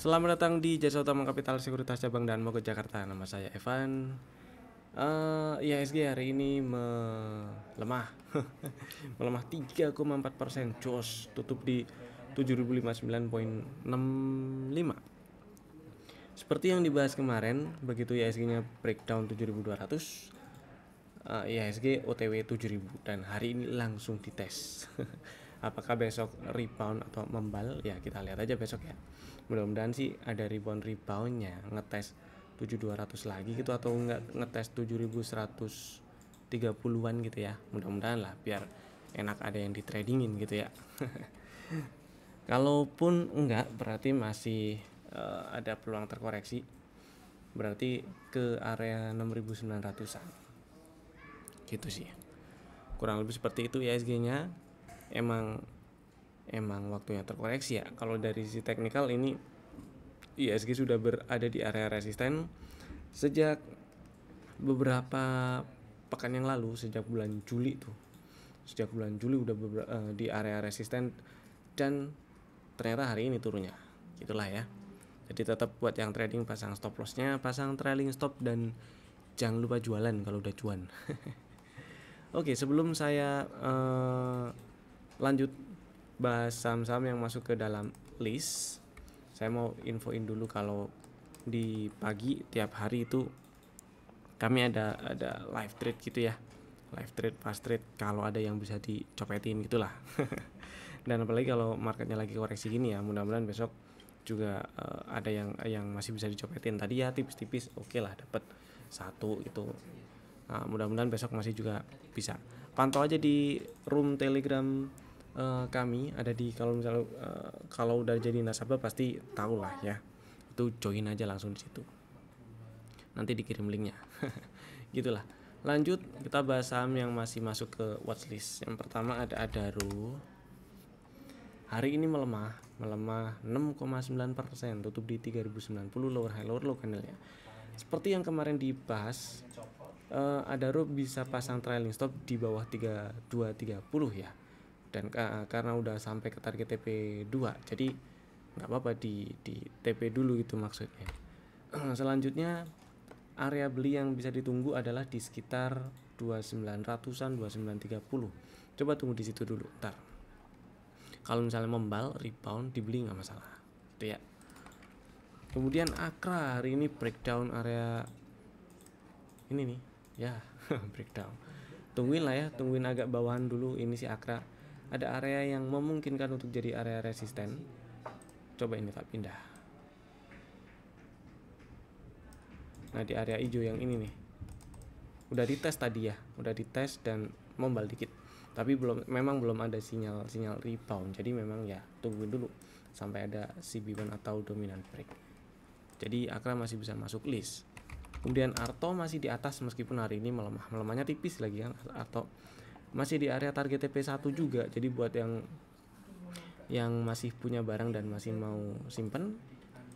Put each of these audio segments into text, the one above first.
Selamat datang di Jasa Utama Kapital Sekuritas Cabang Danmo ke Jakarta. Nama saya Evan. IHSG hari ini melemah, melemah 3,4%. Jos tutup di 7059,65. Seperti yang dibahas kemarin, begitu IHSG-nya breakdown 7200, IHSG OTW 7000 dan hari ini langsung dites. Apakah besok rebound atau membal? Ya kita lihat aja besok ya. Mudah-mudahan sih ada reboundnya, ngetes 7200 lagi gitu atau enggak ngetes 7130-an gitu ya. Mudah-mudahan lah biar enak ada yang di tradingin gitu ya. Kalaupun enggak berarti masih ada peluang terkoreksi. Berarti ke area 6900-an. Gitu sih. Kurang lebih seperti itu IHSG-nya. Emang waktunya terkoreksi ya. Kalau dari sisi teknikal ini IHSG sudah berada di area resisten sejak beberapa pekan yang lalu, sejak bulan Juli tuh. Sejak bulan Juli udah di area resisten dan ternyata hari ini turunnya. Gitulah ya. Jadi tetap buat yang trading pasang stop loss-nya, pasang trailing stop dan jangan lupa jualan kalau udah cuan. Oke, sebelum saya lanjut bahas saham-saham yang masuk ke dalam list, saya mau infoin dulu kalau di pagi tiap hari itu kami ada live trade gitu ya, live trade, fast trade kalau ada yang bisa dicopetin gitulah. Dan apalagi kalau marketnya lagi koreksi gini ya, mudah-mudahan besok juga ada yang masih bisa dicopetin. Tadi ya tipis-tipis oke lah dapat satu itu. Nah, mudah-mudahan besok masih juga bisa. Pantau aja di room Telegram kami ada di, kalau misalnya kalau udah jadi nasabah pasti tahu lah ya, itu join aja langsung di situ, nanti dikirim linknya. Gitulah. Lanjut kita bahas saham yang masih masuk ke watchlist. Yang pertama ada Adaro. Hari ini melemah 6,9%, tutup di 3090, lower high lower low candle-nya. Seperti yang kemarin dibahas, Adaro bisa pasang trailing stop di bawah 3230 ya. Dan karena udah sampai ke target TP2, jadi nggak apa-apa di TP dulu gitu maksudnya. Selanjutnya area beli yang bisa ditunggu adalah di sekitar 2900-an, 2930. Coba tunggu di situ dulu ntar. Kalau misalnya membal rebound dibeli nggak masalah gitu ya. Kemudian Akra hari ini breakdown area ini nih ya. Breakdown, tungguin lah ya, tungguin agak bawahan dulu. Ini si Akra ada area yang memungkinkan untuk jadi area resisten. Coba ini tak pindah. Nah di area hijau yang ini nih udah dites tadi ya, udah dites dan membal dikit, tapi memang belum ada sinyal rebound. Jadi memang ya tungguin dulu sampai ada CB1 atau dominant break. Jadi Akra masih bisa masuk list. Kemudian Arto masih di atas meskipun hari ini melemahnya tipis lagi kan. Arto masih di area target TP1 juga. Jadi buat yang masih punya barang dan masih mau simpen,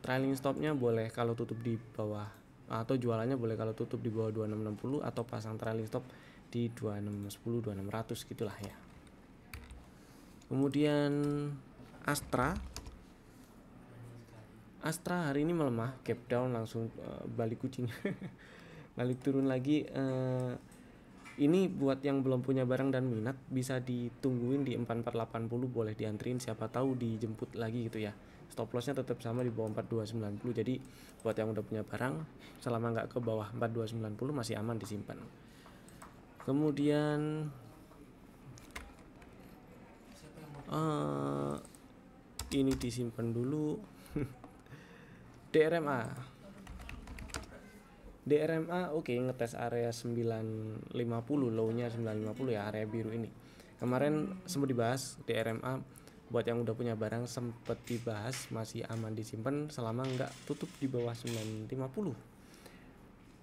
trailing stopnya boleh kalau tutup di bawah, atau jualannya boleh kalau tutup di bawah 2660 atau pasang trailing stop di 2610, 2600 gitulah ya. Kemudian Astra hari ini melemah, gap down langsung balik kucing. Balik turun lagi. Ini buat yang belum punya barang dan minat bisa ditungguin di 4480, boleh diantriin, siapa tahu dijemput lagi gitu ya. Stop lossnya tetap sama di bawah 4290. Jadi buat yang udah punya barang, selama nggak ke bawah 4290 masih aman disimpan. Kemudian ini disimpan dulu. DRMA oke, ngetes area 950, low-nya 950 ya, area biru ini. Kemarin sempat dibahas DRMA, buat yang udah punya barang sempat dibahas masih aman disimpan selama nggak tutup di bawah 950.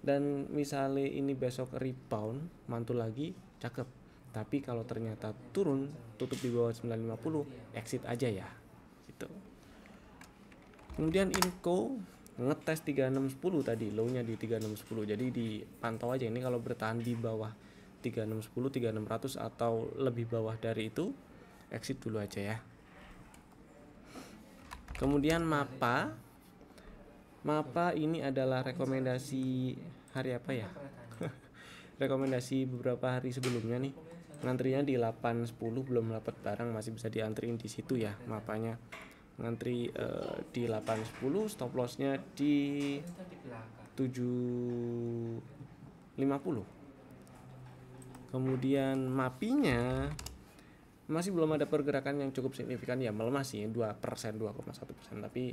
Dan misalnya ini besok rebound mantul lagi, cakep. Tapi kalau ternyata turun tutup di bawah 950, exit aja ya gitu. Kemudian Inco ngetes 3610 tadi, low-nya di 3610. Jadi dipantau aja ini, kalau bertahan di bawah 3610, 3600 atau lebih bawah dari itu, exit dulu aja ya. Kemudian Mapa Mapa ini adalah rekomendasi hari apa ya? Rekomendasi beberapa hari sebelumnya nih. Ngantrinya di 8.10 belum dapat barang, masih bisa diantriin di situ ya mapanya. Ngantri di 8.10, stop lossnya di 7.50. Kemudian mapinya masih belum ada pergerakan yang cukup signifikan ya, melemah sih 2%, 2,1%, tapi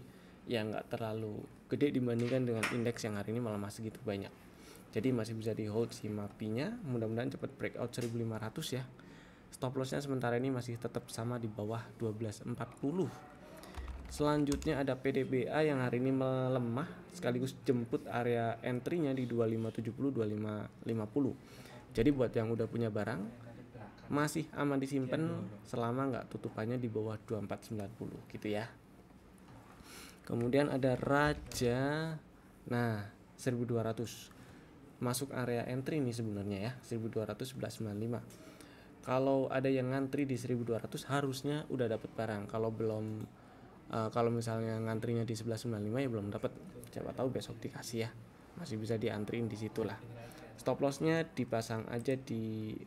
ya nggak terlalu gede dibandingkan dengan indeks yang hari ini melemah segitu banyak. Jadi masih bisa di hold si mapinya, mudah-mudahan cepat breakout 1.500 ya. Stop lossnya sementara ini masih tetap sama di bawah 12.40. Selanjutnya ada PDBA yang hari ini melemah sekaligus jemput area entry-nya di 2570, 2550. Jadi buat yang udah punya barang masih aman disimpan selama nggak tutupannya di bawah 2490 gitu ya. Kemudian ada Raja, nah 1200 masuk area entry nih sebenarnya ya, 1211.95. Kalau ada yang ngantri di 1200 harusnya udah dapat barang. Kalau belum, kalau misalnya ngantrinya di 1195 ya belum dapat. Siapa tahu besok dikasih ya, masih bisa diantriin di situlah. Stop lossnya dipasang aja di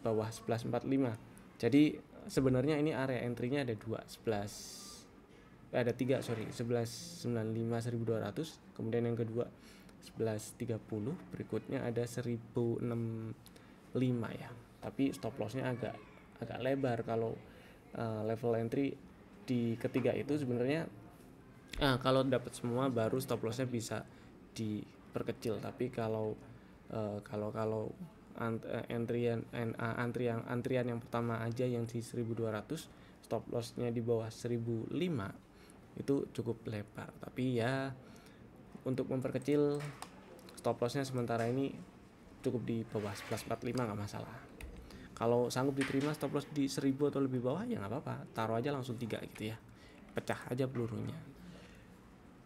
bawah 1145. Jadi sebenarnya ini area entry-nya ada 1195 1200, kemudian yang kedua 1130, berikutnya ada 1065 ya. Tapi stop lossnya agak lebar kalau level entry di ketiga itu sebenarnya kalau dapat semua baru stop lossnya bisa diperkecil. Tapi kalau antrian yang pertama aja yang di 1200, stop lossnya di bawah 1005 itu cukup lebar. Tapi ya untuk memperkecil stop lossnya sementara ini cukup di bawah 1145 nggak masalah. Kalau sanggup diterima stop loss di 1000 atau lebih bawah ya nggak apa-apa, taruh aja langsung 3 gitu ya, pecah aja pelurunya.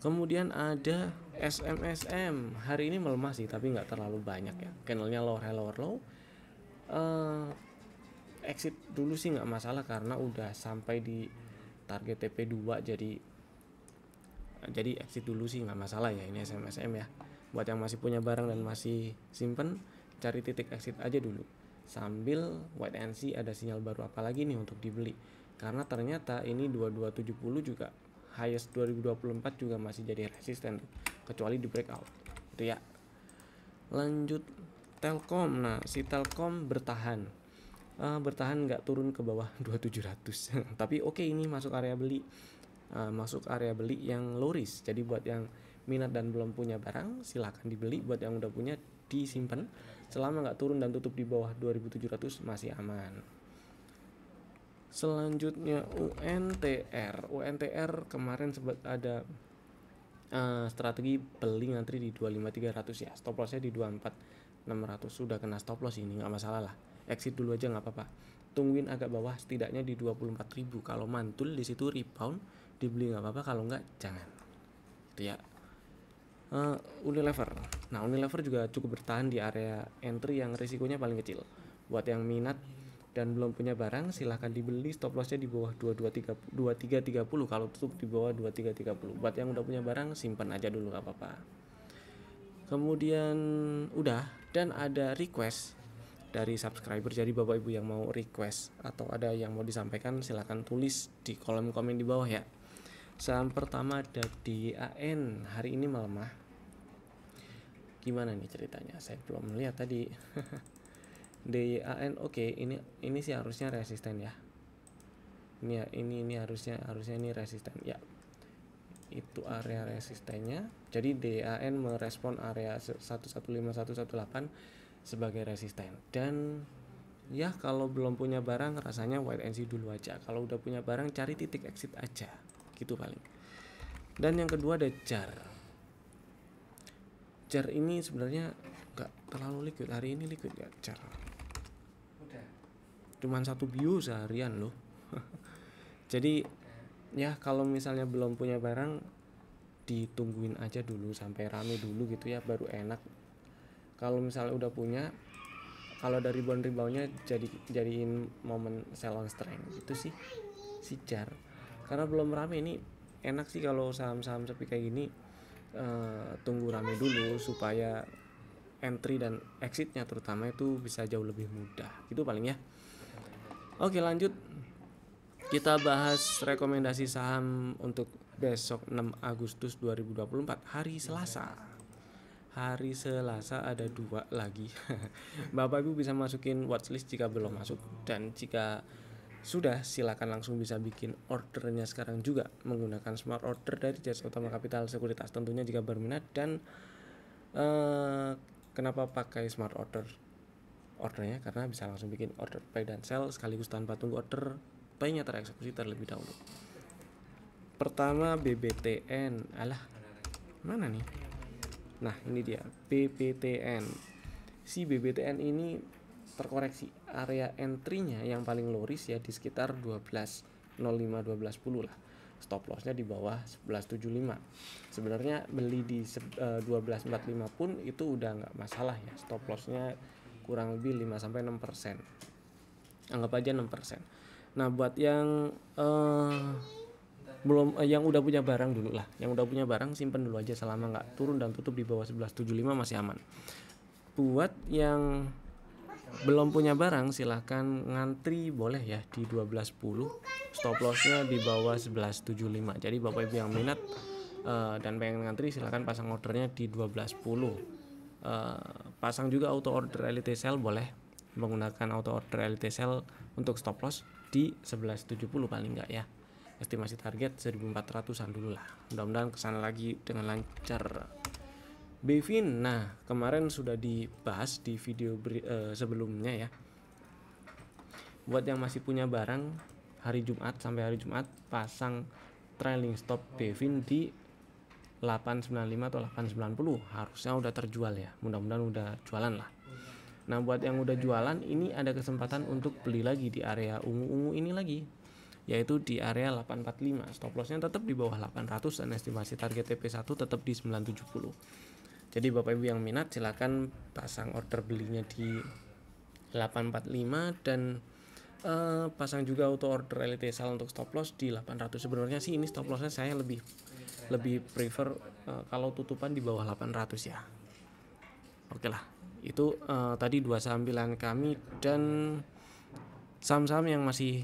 Kemudian ada SMSM, hari ini melemah sih tapi nggak terlalu banyak ya, candlenya lower low. Exit dulu sih nggak masalah karena udah sampai di target TP2, jadi exit dulu sih nggak masalah ya ini SMSM ya. Buat yang masih punya barang dan masih simpen, cari titik exit aja dulu sambil wait and see ada sinyal baru apa lagi nih untuk dibeli, karena ternyata ini 2270 juga highest 2024 juga masih jadi resisten kecuali di breakout gitu ya. Lanjut Telkom, nah si Telkom bertahan nggak turun ke bawah 2700 tapi oke, ini masuk area beli, yang low risk. Jadi buat yang minat dan belum punya barang silakan dibeli, buat yang udah punya disimpan selama nggak turun dan tutup di bawah 2700 masih aman. Selanjutnya UNTR kemarin sempat ada strategi beli ngantri di 25300 ya, stop lossnya di 24600. Sudah kena stop loss ini nggak masalah lah, exit dulu aja nggak apa-apa, tungguin agak bawah setidaknya di 24.000. Kalau mantul di situ rebound dibeli nggak apa-apa, kalau nggak jangan gitu ya. Unilever, nah Unilever juga cukup bertahan di area entry yang risikonya paling kecil. Buat yang minat dan belum punya barang silahkan dibeli, stop lossnya di bawah 2330, kalau tutup di bawah 2330. Buat yang udah punya barang simpan aja dulu gak apa-apa. Kemudian udah, dan ada request dari subscriber, jadi bapak ibu yang mau request atau ada yang mau disampaikan silahkan tulis di kolom komen di bawah ya. Saham pertama ada DAN, hari ini melemah. Gimana nih ceritanya, saya belum melihat tadi. DAN oke, ini sih harusnya resisten ya. Ini harusnya ini resisten ya. Itu area resistennya. Jadi DAN merespon area 115118 sebagai resisten. Dan ya kalau belum punya barang rasanya wait and see dulu aja. Kalau udah punya barang cari titik exit aja. Gitu paling. Dan yang kedua ada JAR. JAR ini sebenarnya enggak terlalu liquid. Hari ini liquid ya JAR. Cuman 1 bio seharian loh. Jadi ya kalau misalnya belum punya barang ditungguin aja dulu sampai rame dulu gitu ya, baru enak. Kalau misalnya udah punya, kalau dari reboundnya jadiin momen sell on strength gitu sih si JAR. Karena belum rame ini enak sih kalau saham-saham sepi kayak gini, tunggu rame dulu supaya entry dan exitnya terutama itu bisa jauh lebih mudah. Itu paling ya. Oke, lanjut kita bahas rekomendasi saham untuk besok 6 Agustus 2024 hari Selasa. Hari Selasa ada 2 lagi. Bapak Ibu bisa masukin watchlist jika belum masuk, dan jika sudah silakan langsung bisa bikin ordernya sekarang juga menggunakan smart order dari Jasa Utama Capital Sekuritas tentunya jika berminat. Dan kenapa pakai smart ordernya? Karena bisa langsung bikin order buy dan sell sekaligus tanpa tunggu order buy-nya tereksekusi terlebih dahulu. Pertama BBTN. Mana nih? Nah, ini dia BBTN. Si BBTN ini terkoreksi. Area entry-nya yang paling low risk ya di sekitar 12.05 12.10 lah. Stop loss-nya di bawah 11.75. Sebenarnya beli di 12.45 pun itu udah nggak masalah ya. Stop loss-nya kurang lebih 5-6%. Anggap aja 6%. Nah, buat yang belum yang udah punya barang dulu lah. Yang udah punya barang simpen dulu aja selama nggak turun dan tutup di bawah 11.75 masih aman. Buat yang belum punya barang silahkan ngantri boleh ya di 12.10, stop lossnya di bawah 11.75. Jadi Bapak Ibu yang minat dan pengen ngantri silahkan pasang ordernya di 12.10. Pasang juga auto order elite sell boleh, menggunakan auto order elite sell untuk stop loss di 11.70 paling enggak ya. Estimasi target 1.400an dulu lah. Mudah-mudahan kesana lagi dengan lancar. Bevin, nah kemarin sudah dibahas di video sebelumnya ya. Buat yang masih punya barang hari Jumat sampai hari Jumat pasang trailing stop Bevin di 895 atau 890 harusnya udah terjual ya. Mudah-mudahan udah jualan lah. Nah buat yang udah jualan ini ada kesempatan untuk beli lagi di area ungu-ungu ini lagi, yaitu di area 845. Stop lossnya tetap di bawah 800 dan estimasi target TP1 tetap di 970. Jadi Bapak Ibu yang minat silakan pasang order belinya di 845 dan pasang juga auto order elite sell untuk stop loss di 800. Sebenarnya sih ini stop lossnya saya lebih prefer kalau tutupan di bawah 800 ya. Oke lah, itu tadi 2 saham pilihan kami dan saham-saham yang masih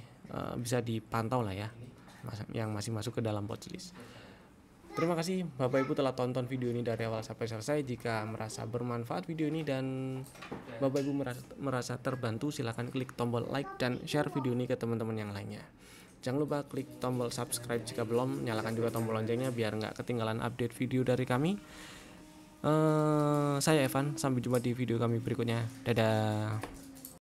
bisa dipantau lah ya, yang masih masuk ke dalam watchlist. Terima kasih Bapak Ibu telah tonton video ini dari awal sampai selesai. Jika merasa bermanfaat video ini dan Bapak Ibu merasa terbantu, silahkan klik tombol like dan share video ini ke teman-teman yang lainnya. Jangan lupa klik tombol subscribe jika belum, nyalakan juga tombol loncengnya biar nggak ketinggalan update video dari kami. Saya Evan, sampai jumpa di video kami berikutnya. Dadah.